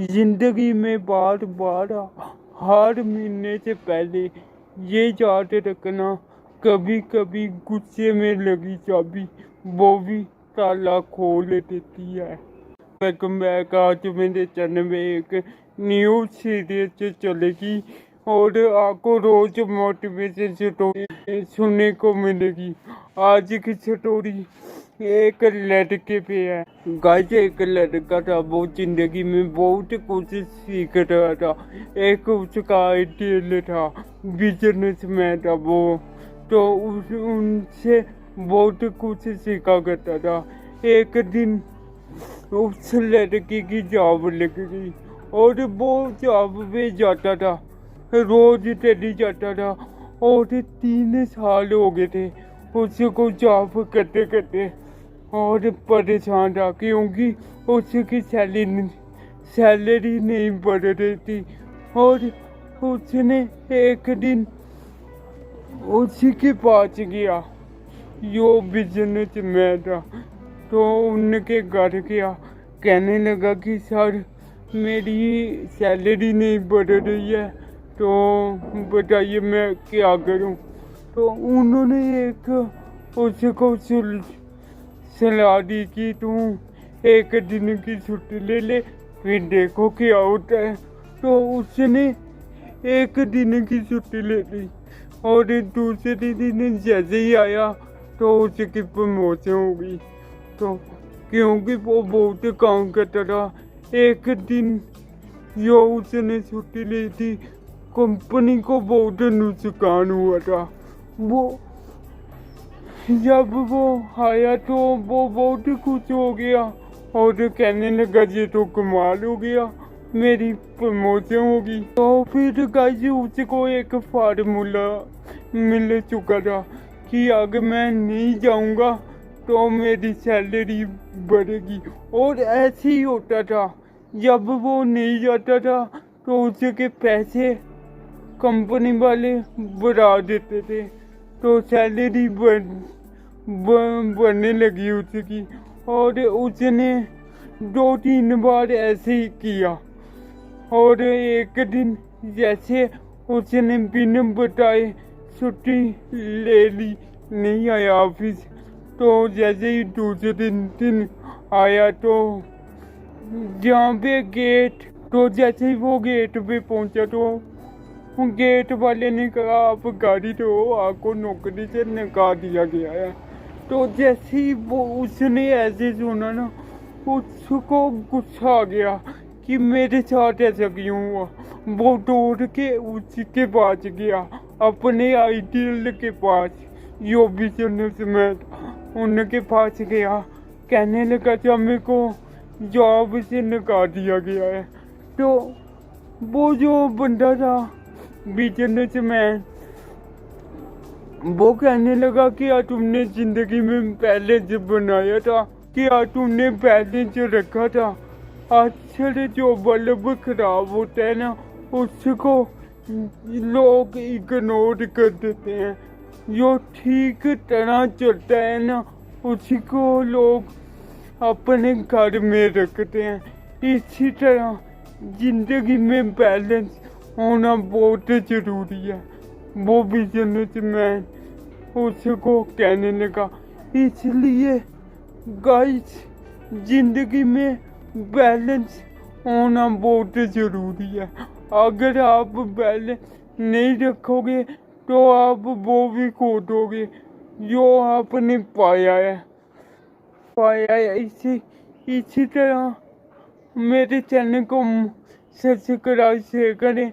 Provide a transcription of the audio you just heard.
जिंदगी में बार बार हार मिलने से पहले ये याद रखना, कभी कभी गुस्से में लगी चाबी वो भी ताला खोल देती है। Welcome back. आज मेरे चैनल में एक न्यूज सीरीज चलेगी और आपको रोज मोटिवेशन स्टोरी सुनने को मिलेगी। आज की स्टोरी एक लड़के पे है। गाइस, एक लड़का था, वो जिंदगी में बहुत कुछ सीख रहा था। एक उसका आइडियल था, बिजनेसमैन था वो, तो उनसे बहुत कुछ सीखा करता था। एक दिन उस लड़के की जॉब लग गई और वो जॉब पे जाता था, रोज चली जाता था और 3 साल हो गए थे उसको जॉब करते करते और परेशान था क्योंकि उसकी सैलरी नहीं बढ़ रही थी। और उसने एक दिन उसी के पास गया, जो बिजनेसमैन था, तो उनके घर गया, कहने लगा कि सर मेरी सैलरी नहीं बढ़ रही है, तो बताइए मैं क्या करूं। तो उन्होंने एक उसको सलाह दी कि तू एक दिन की छुट्टी ले ले, फिर देखो क्या होता है। तो उसने एक दिन की छुट्टी ले ली और दूसरे दिन जैसे ही आया तो उसकी प्रमोशन हो गई। तो क्योंकि वो बहुत काम करता था, एक दिन जो उसने छुट्टी ली थी, कंपनी को बहुत नुकसान हुआ था। वो जब वो आया तो वो बहुत खुश हो गया और कहने लगा ये तो कमाल हो गया, मेरी प्रमोशन होगी। तो फिर गाइस उसको एक फार्मूला मिल चुका था कि अगर मैं नहीं जाऊंगा तो मेरी सैलरी बढ़ेगी। और ऐसे ही होता था, जब वो नहीं जाता था तो उसके पैसे कंपनी वाले बढ़ा देते थे, तो सैलरी बढ़ने लगी उसकी। और उसने 2-3 बार ऐसे ही किया और एक दिन जैसे उसने बिना बताए छुट्टी ले ली, नहीं आया ऑफिस। तो जैसे ही दूसरे दिन आया तो जहाँ पे गेट, तो जैसे ही वो गेट पे पहुंचा तो गेट वाले ने कहा आप गाड़ी दो, आपको नौकरी से निकाल दिया गया है। तो जैसे ही वो उसने ऐसे सुना ना, उसको गुस्सा आ गया कि मेरे साथ ऐसा क्यों हुआ। वो दौड़ के उसके पास गया, अपने आइडियल के पास, जो बिजनेसमैन, उनके पास गया, कहने लगा जब मेरे को जॉब से निकाल दिया गया है। तो वो जो बंदा था बिजनेसमैन, वो कहने लगा कि यार तुमने जिंदगी में बैलेंस बनाया था, कि यार तुमने बैलेंस रखा था। अक्सर जो बल्ब खराब होता है ना, उसको लोग इग्नोर कर देते हैं। जो ठीक तरह चलता है ना, उसी को लोग अपने घर में रखते हैं। इसी तरह जिंदगी में बैलेंस होना बहुत जरूरी है। वो बिजनेसमैन उसको कहने लगा। इसलिए गाइस, जिंदगी में बैलेंस होना बहुत जरूरी है। अगर आप बैलेंस नहीं रखोगे तो आप वो भी खो दोगे जो आपने पाया है। इसी तरह मेरे चैनल को सब्सक्राइब शेयर करें